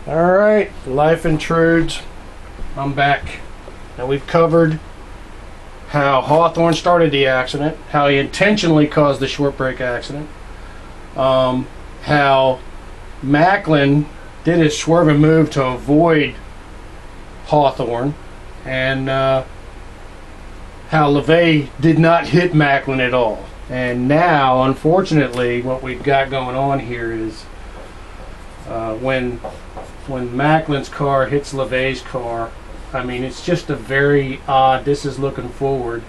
Alright, life intrudes. I'm back. Now we've covered how Hawthorne started the accident, how he intentionally caused the short brake accident, how Macklin did his swerve and move to avoid Hawthorne, and how LeVay did not hit Macklin at all. And now, unfortunately, what we've got going on here is when Macklin's car hits LeVay's car, I mean, it's just a very odd, this is looking forward,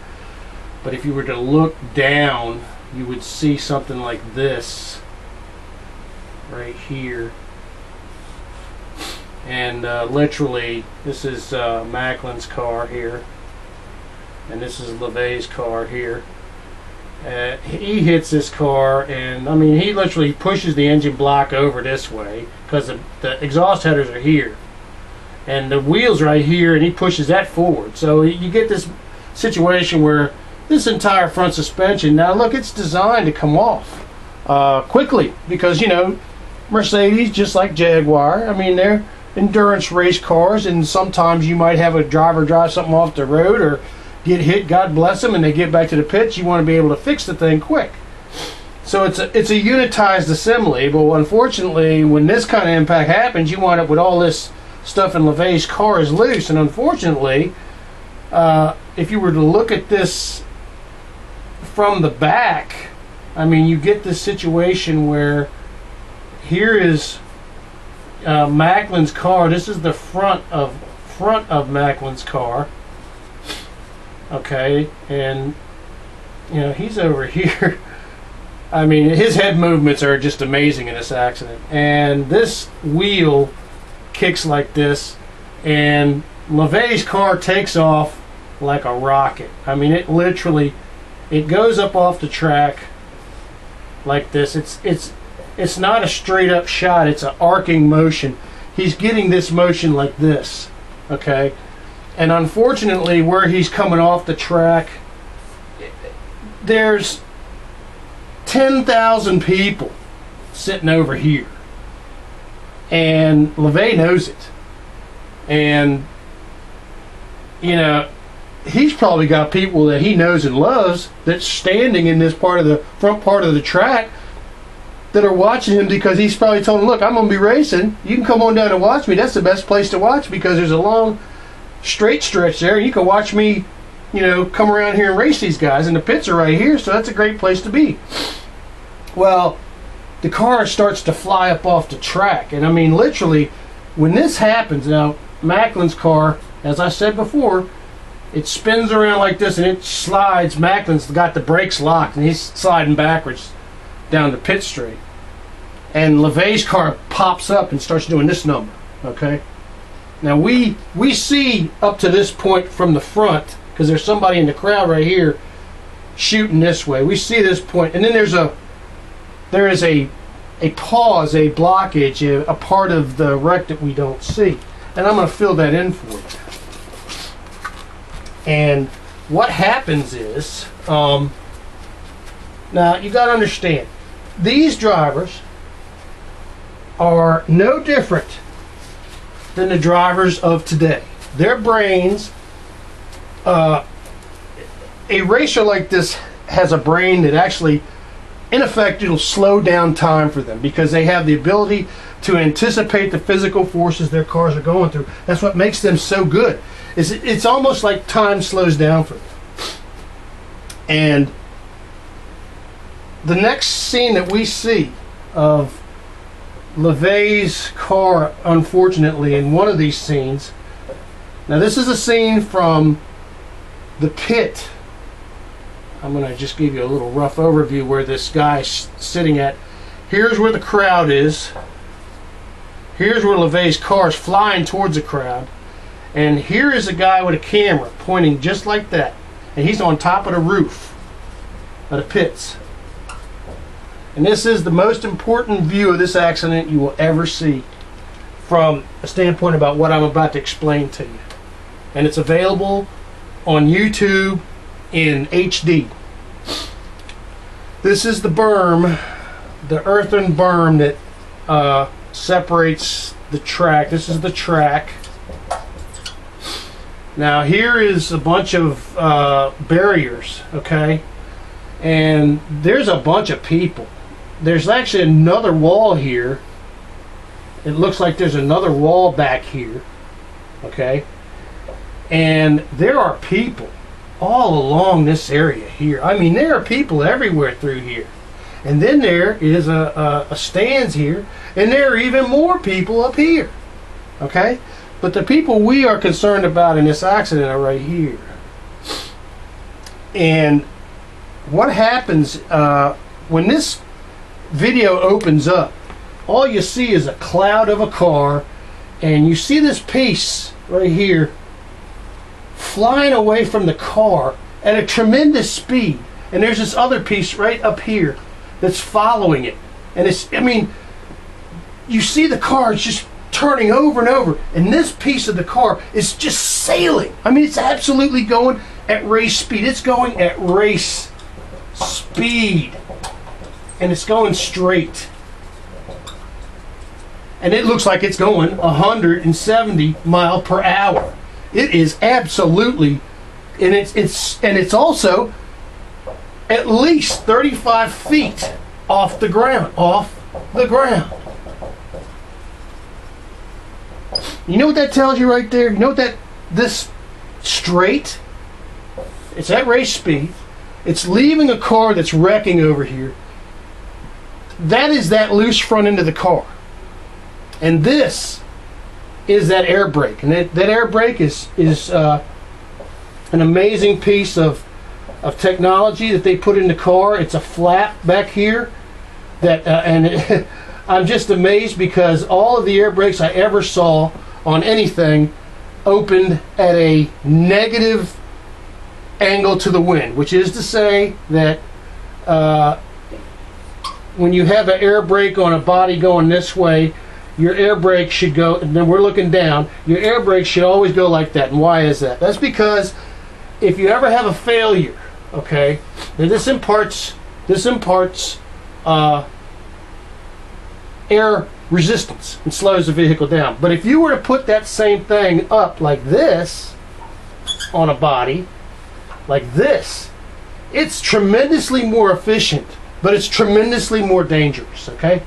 but if you were to look down, you would see something like this right here. And literally, this is Macklin's car here, and this is LeVay's car here. He hits this car, and I mean, he literally pushes the engine block over this way because the exhaust headers are here, and the wheels right here, and he pushes that forward. So you get this situation where this entire front suspension, now look, it's designed to come off quickly because, you know, Mercedes, just like Jaguar, I mean, they're endurance race cars, and sometimes you might have a driver drive something off the road or get hit, God bless them, and they get back to the pits. You want to be able to fix the thing quick. So it's a unitized assembly, but unfortunately, when this kind of impact happens, you wind up with all this stuff in LeVay's car is loose. And unfortunately, if you were to look at this from the back, I mean, you get this situation where here is Macklin's car. This is the front of Macklin's car. Okay, and you know, he's over here. I mean, his head movements are just amazing in this accident. And this wheel kicks like this, and LeVay's car takes off like a rocket. I mean, it literally, it goes up off the track like this. It's not a straight up shot, it's an arcing motion. He's getting this motion like this, okay? And unfortunately, where he's coming off the track, there's 10,000 people sitting over here. And LeVay knows it. And, you know, he's probably got people that he knows and loves that's standing in this part of the front part of the track that are watching him, because he's probably told them, look, I'm going to be racing. You can come on down and watch me. That's the best place to watch because there's a long straight stretch there. You can watch me, you know, come around here and race these guys, and the pits are right here, so that's a great place to be. Well, the car starts to fly up off the track, and I mean, literally, when this happens, now Macklin's car, as I said before, it spins around like this and it slides. Macklin's got the brakes locked and he's sliding backwards down the pit straight, and LeVay's car pops up and starts doing this number. Okay, now we see up to this point from the front, because there's somebody in the crowd right here shooting this way. We see this point, and then there is a pause, a blockage, a part of the wreck that we don't see, and I'm going to fill that in for you. And what happens is, now you got to understand, these drivers are no different than the drivers of today. Their brains, a racer like this has a brain that actually, in effect, it'll slow down time for them because they have the ability to anticipate the physical forces their cars are going through. That's what makes them so good. It's almost like time slows down for them. And the next scene that we see of LeVay's car, unfortunately, in one of these scenes, now this is a scene from the pit. I'm going to just give you a little rough overview where this guy's sitting at. Here's where the crowd is. Here's where LeVay's car is flying towards the crowd. And here is a guy with a camera pointing just like that. And he's on top of the roof of the pits. And this is the most important view of this accident you will ever see from a standpoint about what I'm about to explain to you. And it's available on YouTube in HD. This is the berm, the earthen berm that separates the track. This is the track. Now here is a bunch of barriers, okay? And there's a bunch of people. There's actually another wall here. It looks like there's another wall back here, okay? And there are people all along this area here. I mean, there are people everywhere through here. And then there is a stands here, and there are even more people up here, okay? But the people we are concerned about in this accident are right here. And what happens when this video opens up, all you see is a cloud of a car, and you see this piece right here flying away from the car at a tremendous speed, and there's this other piece right up here that's following it. And it's, I mean, you see the car is just turning over and over, and this piece of the car is just sailing. I mean, it's absolutely going at race speed. It's going at race speed, and it's going straight, and it looks like it's going 170 miles per hour. It is absolutely, and it's also at least 35 feet off the ground. You know what that tells you right there? You know what that, this straight, it's at race speed. It's leaving a car that's wrecking over here. That is that loose front end of the car. And this is that air brake. And that air brake is an amazing piece of technology that they put in the car. It's a flap back here that I'm just amazed, because all of the air brakes I ever saw on anything opened at a negative angle to the wind, which is to say that when you have an air brake on a body going this way, your air brake should go, and then we're looking down, your air brake should always go like that. And why is that? That's because if you ever have a failure, okay, then this imparts air resistance and slows the vehicle down. But if you were to put that same thing up like this on a body, like this, it's tremendously more efficient, but it's tremendously more dangerous, okay?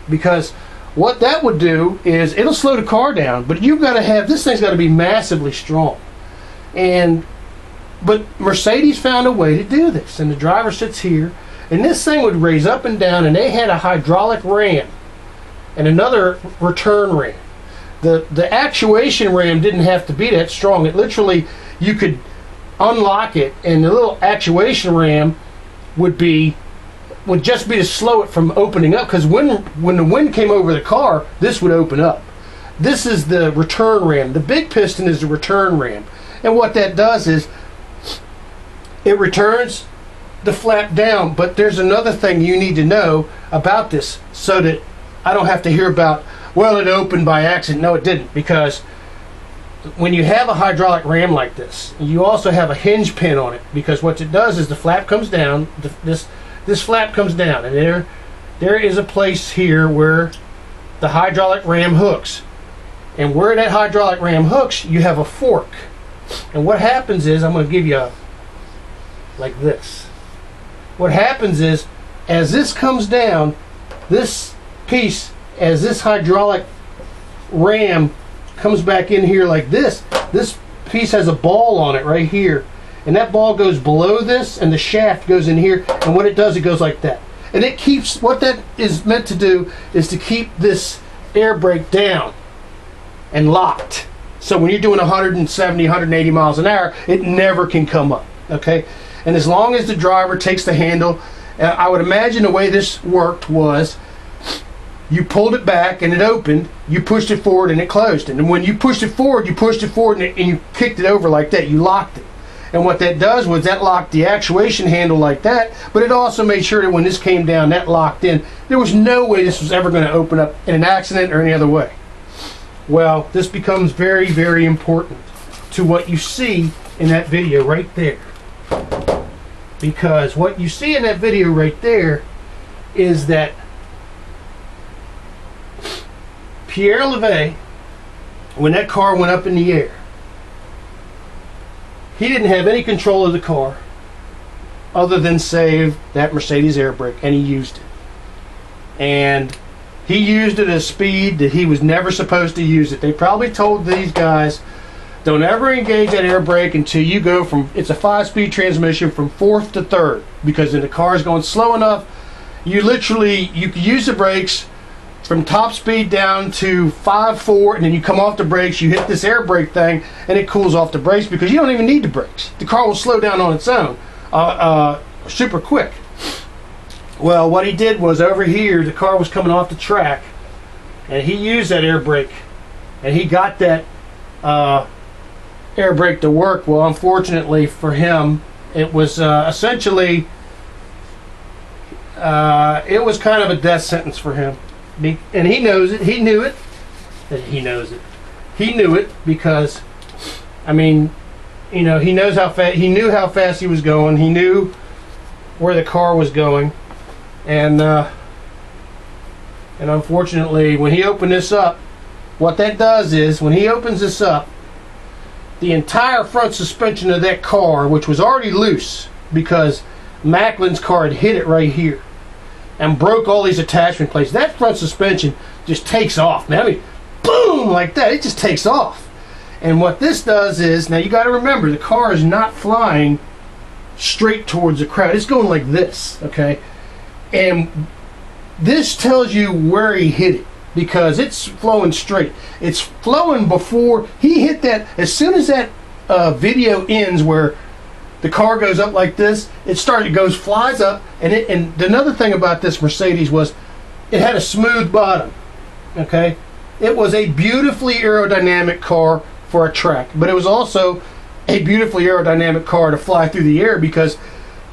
Because what that would do is it'll slow the car down, but you've got to have, this thing's got to be massively strong. But Mercedes found a way to do this, and the driver sits here, and this thing would raise up and down, and they had a hydraulic ram and another return ram. The actuation ram didn't have to be that strong. It literally, you could unlock it, and the little actuation ram would just be to slow it from opening up, because when the wind came over the car, this would open up. This is the return ram. The big piston is the return ram, and what that does is it returns the flap down. But there's another thing you need to know about this, so that I don't have to hear about, well, it opened by accident. No, it didn't, because when you have a hydraulic ram like this, you also have a hinge pin on it, because what it does is the flap comes down, this flap comes down, and there is a place here where the hydraulic ram hooks. And where that hydraulic ram hooks, you have a fork. And what happens is, I'm going to give you like this. What happens is, as this comes down, this piece, as this hydraulic ram comes back in here like this piece has a ball on it right here, and that ball goes below this, and the shaft goes in here, and what it does, it goes like that, and it keeps, what that is meant to do is to keep this air brake down and locked, so when you're doing 170, 180 miles an hour, it never can come up, okay? And as long as the driver takes the handle, I would imagine the way this worked was, you pulled it back and it opened, you pushed it forward and it closed. And when you pushed it forward and you kicked it over like that, you locked it. And what that does was that locked the actuation handle like that, but it also made sure that when this came down, that locked in. There was no way this was ever going to open up in an accident or any other way. Well, this becomes very, very important to what you see in that video right there. Because what you see in that video right there is that Pierre LeVay, when that car went up in the air, he didn't have any control of the car other than save that Mercedes air brake, and he used it. And he used it at a speed that he was never supposed to use it. They probably told these guys, don't ever engage that air brake until you go from, it's a 5-speed transmission, from 4th to 3rd, because then the car is going slow enough, you could use the brakes from top speed down to 5-4, and then you come off the brakes, you hit this air brake thing, and it cools off the brakes because you don't even need the brakes. The car will slow down on its own super quick. Well, what he did was, over here, the car was coming off the track, and he used that air brake, and he got that air brake to work. Well, unfortunately for him, it was essentially, it was kind of a death sentence for him. And he knows it. He knew it. He knows it. He knew it because, I mean, you know, he knows how fast. He knew how fast he was going. He knew where the car was going, and unfortunately, when he opened this up, what that does is, when he opens this up, the entire front suspension of that car, which was already loose because Macklin's car had hit it right here and broke all these attachment plates, that front suspension just takes off, man. I mean, boom, like that. It just takes off. And what this does is, now you got to remember, the car is not flying straight towards the crowd. It's going like this, okay? And this tells you where he hit it, because it's flowing straight. It's flowing before he hit that. As soon as that video ends, where the car goes up like this, flies up, and another thing about this Mercedes was it had a smooth bottom, okay? It was a beautifully aerodynamic car for a track, but it was also a beautifully aerodynamic car to fly through the air because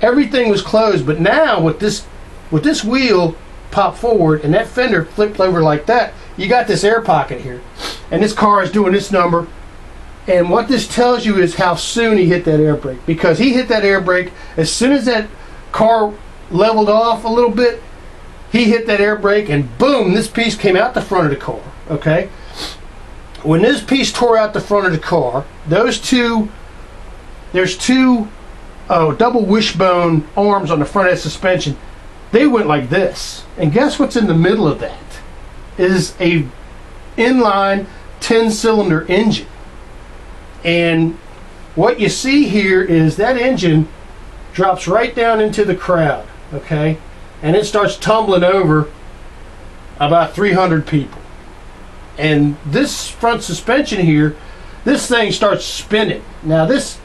everything was closed. But now with this wheel popped forward and that fender flipped over like that, you got this air pocket here, and this car is doing this number. And what this tells you is how soon he hit that air brake, because he hit that air brake as soon as that car leveled off a little bit. He hit that air brake, and boom, this piece came out the front of the car, okay? When this piece tore out the front of the car, there's two double wishbone arms on the front of the suspension. They went like this, and guess what's in the middle of that? Is a inline 10-cylinder engine. And what you see here is that engine drops right down into the crowd, okay? And it starts tumbling over about 300 people. And this front suspension here, this thing starts spinning. Now this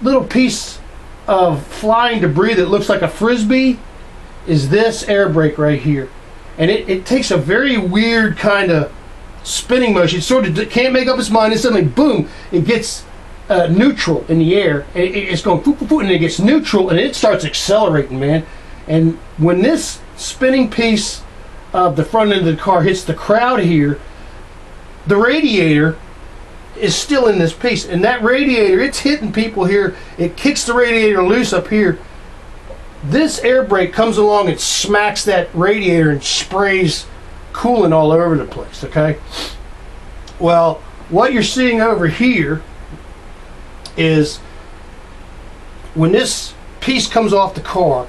little piece of flying debris that looks like a frisbee is this air brake right here. And it takes a very weird kind of spinning motion. It sort of can't make up its mind, and suddenly, boom, it gets neutral in the air. It's going poof, poof, poof, and it gets neutral, and it starts accelerating, man. And when this spinning piece of the front end of the car hits the crowd here, the radiator is still in this piece, and that radiator, it's hitting people here. It kicks the radiator loose up here. This air brake comes along and smacks that radiator and sprays coolant all over the place, okay? Well, what you're seeing over here is when this piece comes off the car,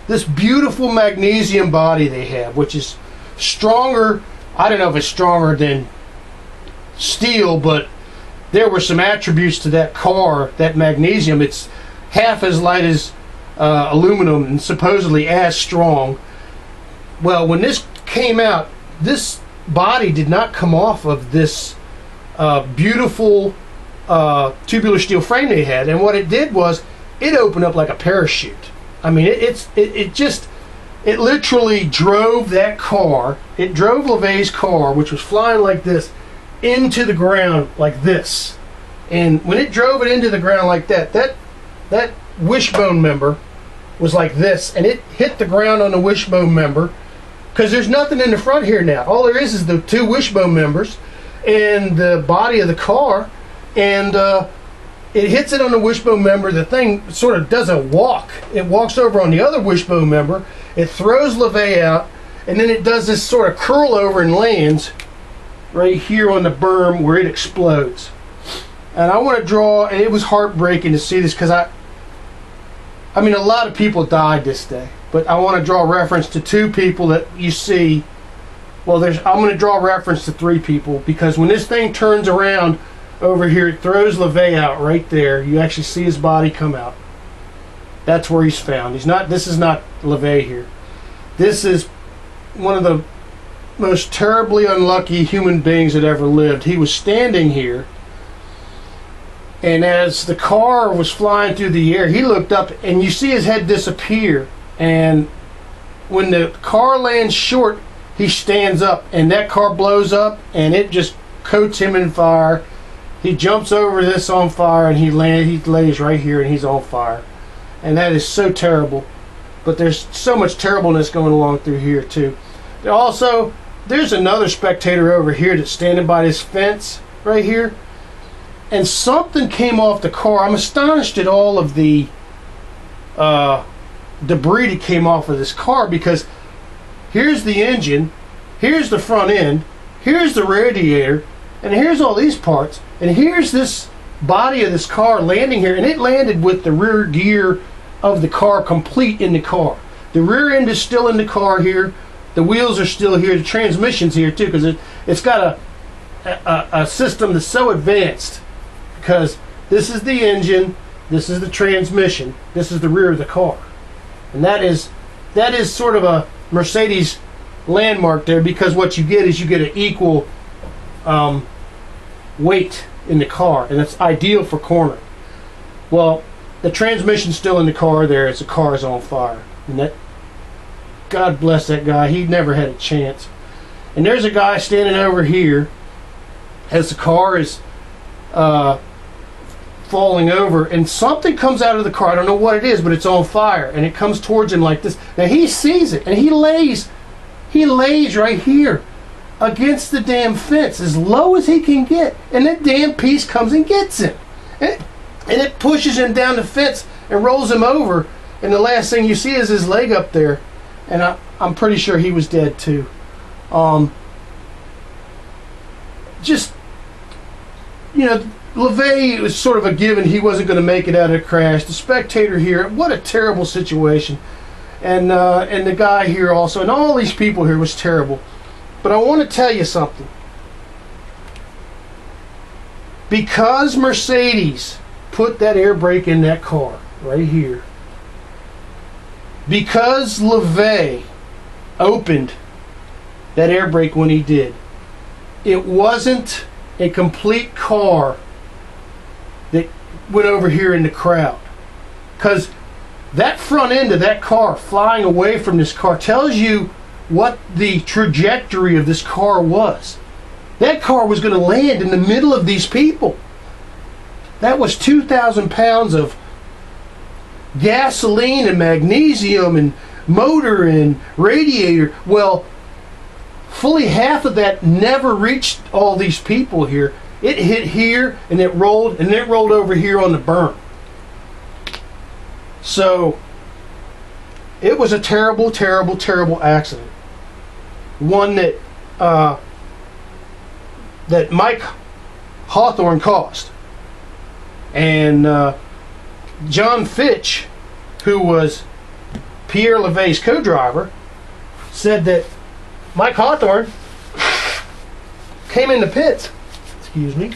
this beautiful magnesium body they have, which is stronger, I don't know if it's stronger than steel, but there were some attributes to that car, that magnesium. It's half as light as aluminum and supposedly as strong. Well, when this came out, this body did not come off of this beautiful tubular steel frame they had, and what it did was it opened up like a parachute. I mean, it literally drove that car. It drove LeVay's car, which was flying like this, into the ground like this. And when it drove it into the ground like that, that wishbone member was like this, and it hit the ground on the wishbone member, because there's nothing in the front here now. All there is the two wishbone members and the body of the car, and it hits it on the wishbone member. The thing sort of does a walk. It walks over on the other wishbone member. It throws LeVay out, and then it does this sort of curl over and lands right here on the berm where it explodes. And I want to draw, and it was heartbreaking to see this because I mean, a lot of people died this day, but I want to draw reference to 2 people that you see. Well, I'm going to draw reference to 3 people, because when this thing turns around over here, it throws LeVay out right there. You actually see his body come out. That's where he's found. This is not LeVay here. This is one of the most terribly unlucky human beings that ever lived. He was standing here, and as the car was flying through the air, he looked up, and you see his head disappear. And when the car lands short, he stands up, and that car blows up, and it just coats him in fire. He jumps over this on fire, and he lays right here, and he's on fire. And that is so terrible. But there's so much terribleness going along through here too. Also, there's another spectator over here that's standing by this fence right here, and something came off the car. I'm astonished at all of the debris that came off of this car, because here's the engine, here's the front end, here's the radiator, and here's all these parts, and here's this body of this car landing here, and it landed with the rear gear of the car complete in the car. The rear end is still in the car here, the wheels are still here, the transmission's here too, because it's got a system that's so advanced, because this is the engine, this is the transmission, this is the rear of the car. And that is sort of a Mercedes landmark there, because what you get is you get an equal weight in the car, and it's ideal for cornering. Well, the transmission's still in the car there as the car is on fire. And that, God bless that guy, he never had a chance. And there's a guy standing over here as the car is falling over, and something comes out of the car. I don't know what it is, but it's on fire, and it comes towards him like this. Now he sees it, and he lays right here against the damn fence as low as he can get, and that damn piece comes and gets him, and it pushes him down the fence and rolls him over, and the last thing you see is his leg up there, and I'm pretty sure he was dead too. Just, you know, LeVay was sort of a given. He wasn't going to make it out of the crash. The spectator here, what a terrible situation. And the guy here also, and all these people here, was terrible. But I want to tell you something. Because Mercedes put that air brake in that car right here, because LeVay opened that air brake when he did, it wasn't a complete car that went over here in the crowd. Because that front end of that car flying away from this car tells you what the trajectory of this car was. That car was going to land in the middle of these people. That was 2,000 pounds of gasoline and magnesium and motor and radiator. Well, fully half of that never reached all these people here. It hit here, and it rolled over here on the berm. So it was a terrible, terrible, terrible accident. One that that Mike Hawthorne caused. And John Fitch, who was Pierre LeVay's co-driver, said that Mike Hawthorne came in the pits, excuse me,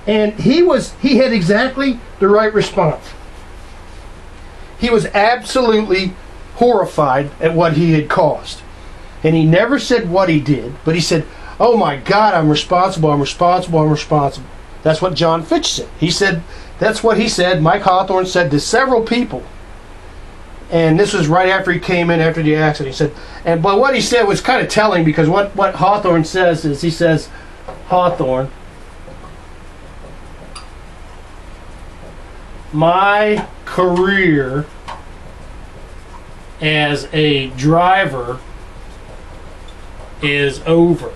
and he had exactly the right response. He was absolutely horrified at what he had caused. And he never said what he did, but he said, "Oh my God, I'm responsible, I'm responsible, I'm responsible." That's what John Fitch said. He said, that's what he said. Mike Hawthorne said to several people. And this was right after he came in after the accident. He said, but what he said was kind of telling, because what Hawthorne says is, he says, Hawthorne, "My career as a driver is over."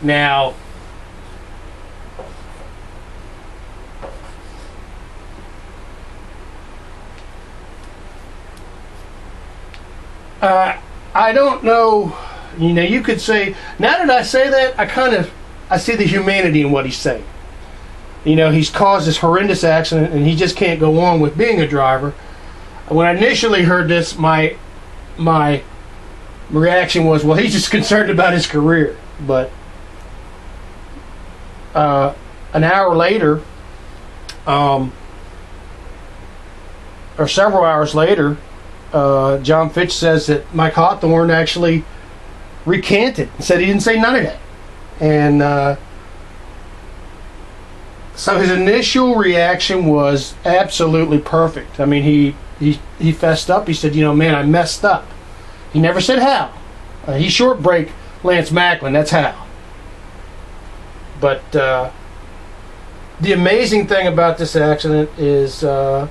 Now, I don't know, You know, you could say, now that I say that, I see the humanity in what he's saying. You know, he's caused this horrendous accident and he just can't go on with being a driver. When I initially heard this, my reaction was, well, he's just concerned about his career. But an hour later, or several hours later, John Fitch says that Mike Hawthorne actually recanted and said he didn't say none of that. And so his initial reaction was absolutely perfect. I mean, he fessed up. He said, you know, man, I messed up. He never said how. He short braked Lance Macklin, that's how. But the amazing thing about this accident is that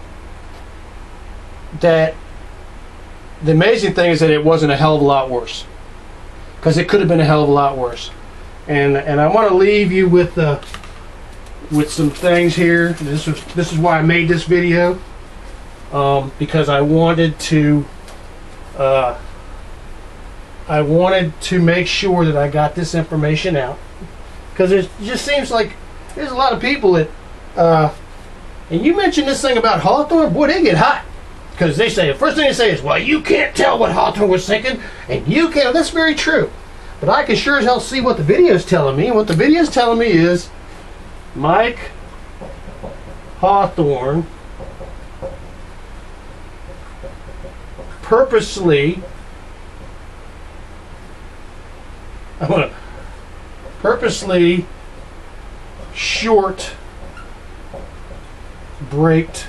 it wasn't a hell of a lot worse, because it could have been a hell of a lot worse. And I want to leave you with some things here. This is why I made this video, because I wanted to make sure that I got this information out, because it just seems like there's a lot of people that and you mentioned this thing about Hawthorne, boy, they get hot. Because they say, the first thing they say is, well, you can't tell what Hawthorne was thinking, and you can't. That's very true. But I can sure as hell see what the video's telling me. And what the video's telling me is Mike Hawthorne purposely short braked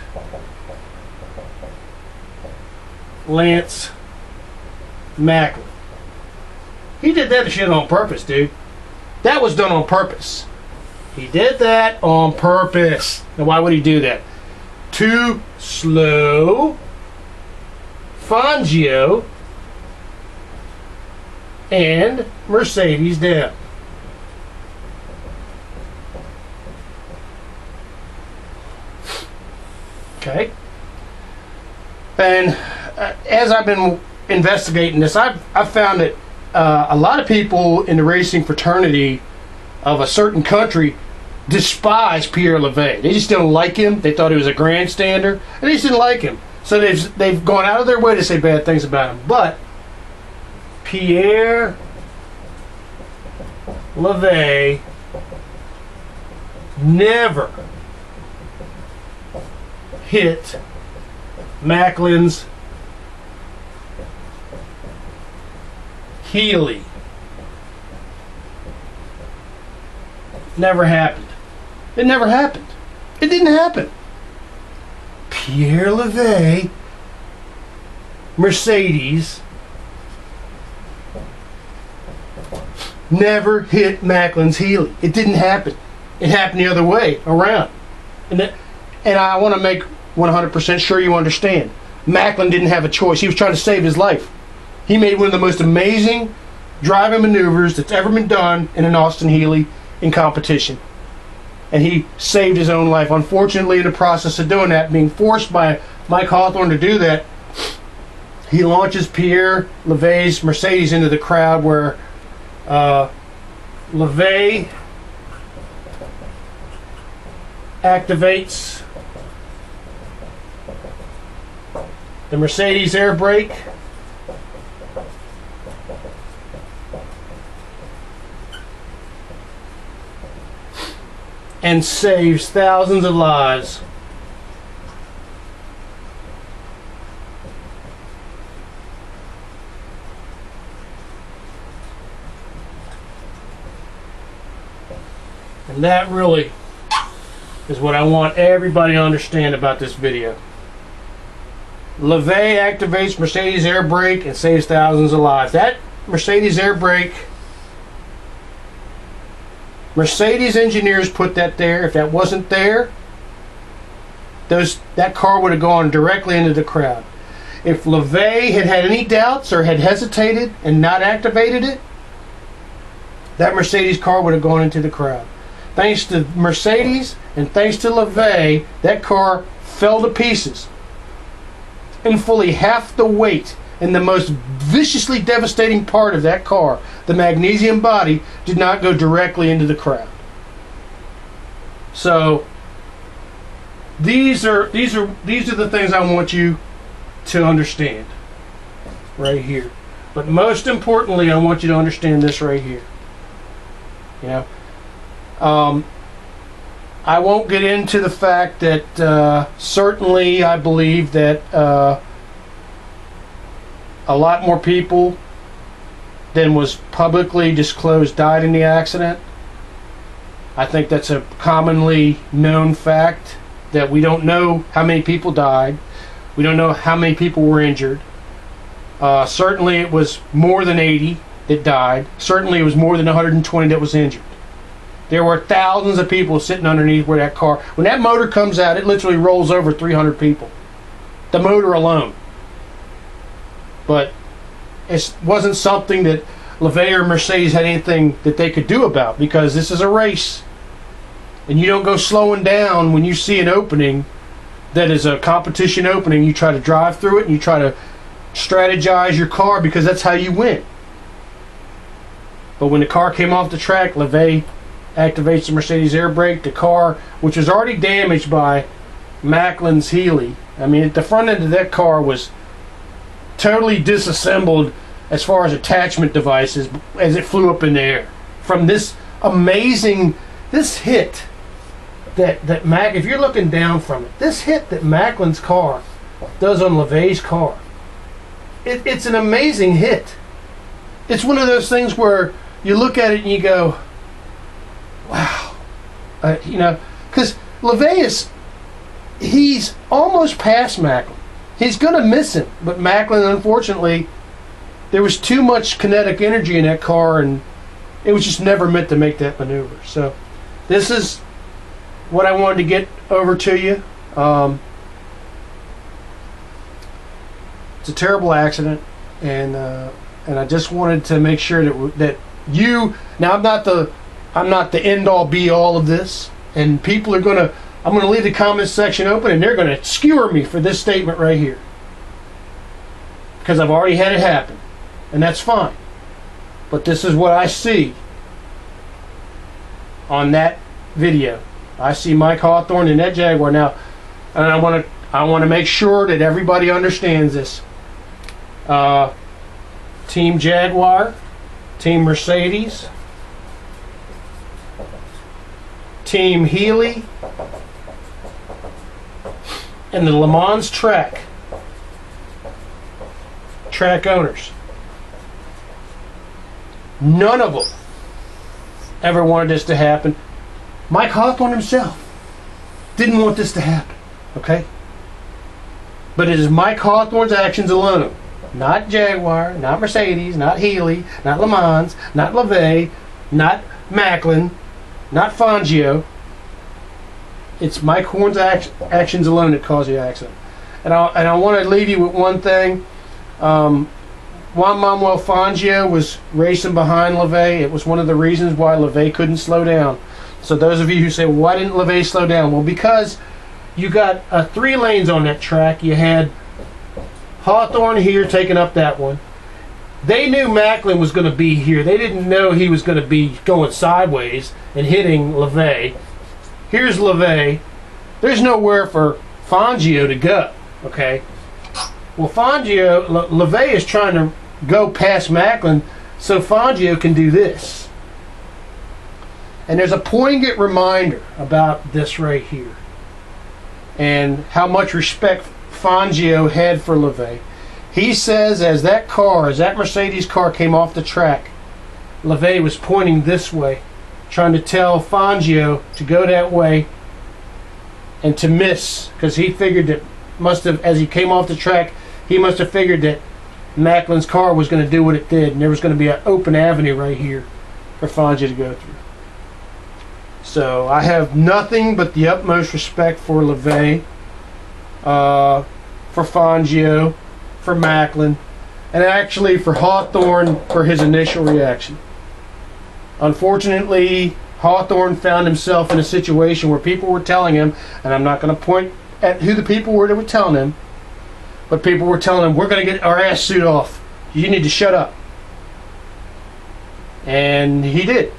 Lance Macklin. He did that shit on purpose, dude. That was done on purpose. He did that on purpose. Now, why would he do that? To slow Fangio and Mercedes down. Okay. And as I've been investigating this, I've found that a lot of people in the racing fraternity of a certain country despise Pierre Levay. They just don't like him. They thought he was a grandstander, and they just didn't like him. So they've gone out of their way to say bad things about him. But Pierre Levay never hit Macklin's Healy. Never happened. It never happened. It didn't happen. Pierre Levay, Mercedes, never hit Macklin's Healy. It didn't happen. It happened the other way around. And I want to make 100% sure you understand. Macklin didn't have a choice. He was trying to save his life. He made one of the most amazing driving maneuvers that's ever been done in an Austin Healey in competition. And he saved his own life. Unfortunately, in the process of doing that, being forced by Mike Hawthorne to do that, he launches Pierre Levay's Mercedes into the crowd, where Levay activates the Mercedes air brake, and saves thousands of lives. And that really is what I want everybody to understand about this video. Levay activates Mercedes air brake and saves thousands of lives. That Mercedes air brake, Mercedes engineers put that there. If that wasn't there, that car would have gone directly into the crowd. If Levay had had any doubts or had hesitated and not activated it, that Mercedes car would have gone into the crowd. Thanks to Mercedes and thanks to Levay, that car fell to pieces. And fully half the weight and the most viciously devastating part of that car, the magnesium body, did not go directly into the crowd. So these are the things I want you to understand right here. But most importantly, I want you to understand this right here. You know, I won't get into the fact that certainly I believe that a lot more people than was publicly disclosed died in the accident. I think that's a commonly known fact, that we don't know how many people died. We don't know how many people were injured. Certainly it was more than 80 that died. Certainly it was more than 120 that was injured. There were thousands of people sitting underneath where that car, when that motor comes out, it literally rolls over 300 people. The motor alone. But it wasn't something that LeVay or Mercedes had anything that they could do about, because this is a race. And you don't go slowing down when you see an opening that is a competition opening. You try to drive through it and you try to strategize your car, because that's how you win. But when the car came off the track, LeVay activates the Mercedes air brake. The car, which was already damaged by Macklin's Healy, I mean, the front end of that car was totally disassembled as far as attachment devices as it flew up in the air from this amazing, this hit that Mac, if you're looking down from it, this hit that Macklin's car does on LeVay's car, it's an amazing hit. It's one of those things where you look at it and you go, wow. You know, because LeVay he's almost past Macklin. He's going to miss him, but Macklin, unfortunately, there was too much kinetic energy in that car, and it was just never meant to make that maneuver. So this is what I wanted to get over to you. It's a terrible accident, and I just wanted to make sure that you, now I'm not the end all be all of this, and people are gonna, I'm gonna leave the comment section open, and they're gonna skewer me for this statement right here, because I've already had it happen, and that's fine. But this is what I see on that video. I see Mike Hawthorne in that Jaguar now, and I want to make sure that everybody understands this. Team Jaguar, Team Mercedes, Team Healy, and the Lemans track owners, none of them ever wanted this to happen. Mike Hawthorne himself didn't want this to happen, okay? But it is Mike Hawthorne's actions alone, not Jaguar, not Mercedes, not Healy, not Lemans, not LeVay, not Macklin, not Fangio. It's Mike Horn's actions alone that caused the accident. And I want to leave you with one thing. Juan Manuel Fangio was racing behind LeVay. It was one of the reasons why LeVay couldn't slow down. So those of you who say, well, why didn't LeVay slow down? Well, because you got 3 lanes on that track. You had Hawthorne here taking up that one. They knew Macklin was going to be here. They didn't know he was going to be going sideways and hitting LeVay. Here's LeVay. There's nowhere for Fangio to go, okay? Well, LeVay is trying to go past Macklin so Fangio can do this. And there's a poignant reminder about this right here, and how much respect Fangio had for LeVay. He says as that Mercedes car came off the track, LeVay was pointing this way, trying to tell Fangio to go that way and to miss, because he figured that as he came off the track, he must have figured that Macklin's car was going to do what it did, and there was going to be an open avenue right here for Fangio to go through. So I have nothing but the utmost respect for LeVay, for Fangio, for Macklin, and actually for Hawthorne for his initial reaction. Unfortunately, Hawthorne found himself in a situation where people were telling him, and I'm not going to point at who the people were that were telling him, But people were telling him, we're going to get our ass suit off. You need to shut up. And he did.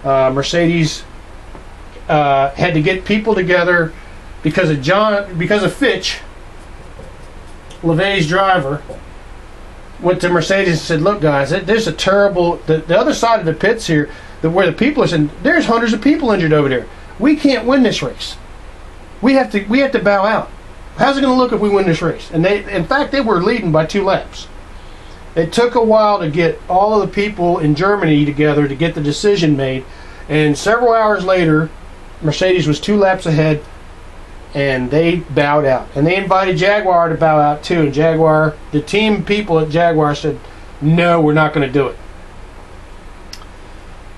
Mercedes had to get people together because of Fitch, LeVay's driver, went to Mercedes and said, look guys, there's a terrible, the other side of the pits here, where the people are saying, there's hundreds of people injured over there. We can't win this race. We have to bow out. How's it going to look if we win this race? And in fact, they were leading by 2 laps. It took a while to get all of the people in Germany together to get the decision made. And several hours later, Mercedes was 2 laps ahead, and they bowed out. And they invited Jaguar to bow out too. And Jaguar, the team people at Jaguar said, no, we're not going to do it.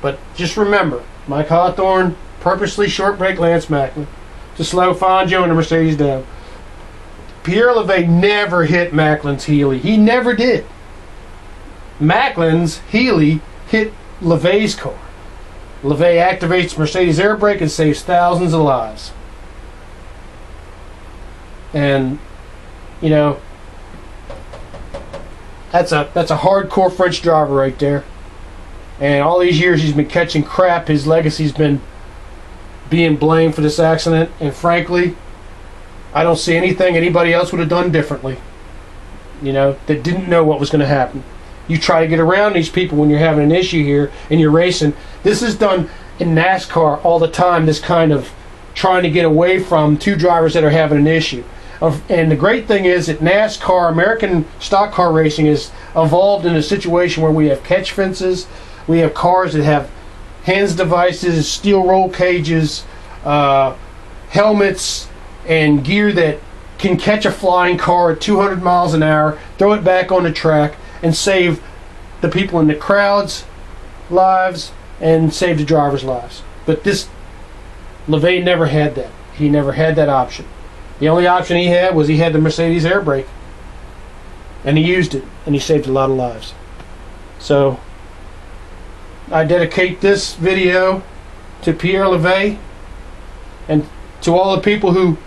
But just remember, Mike Hawthorne purposely short brake Lance Macklin to slow Fangio and the Mercedes down. Pierre LeVay never hit Macklin's Healy. He never did. Macklin's Healy hit LeVay's car. LeVay activates Mercedes air brake and saves thousands of lives. And, you know, that's a hardcore French driver right there. And all these years he's been catching crap. His legacy's been being blamed for this accident. And frankly, I don't see anything anybody else would have done differently, you know, that didn't know what was going to happen. You try to get around these people when you're having an issue here and you're racing. This is done in NASCAR all the time, this kind of trying to get away from 2 drivers that are having an issue. And the great thing is that NASCAR, American stock car racing, is evolved in a situation where we have catch fences, we have cars that have hands devices, steel roll cages, helmets, and gear that can catch a flying car at 200 miles an hour, throw it back on the track, and save the people in the crowd's lives and save the drivers' lives. But this, LeVay never had that. He never had that option. The only option he had was he had the Mercedes air brake, and he used it, and he saved a lot of lives. So I dedicate this video to Pierre LeVay and to all the people who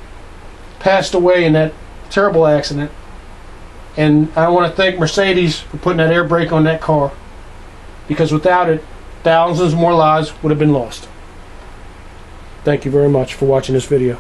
passed away in that terrible accident. And I want to thank Mercedes for putting that air brake on that car, because without it, thousands more lives would have been lost. Thank you very much for watching this video.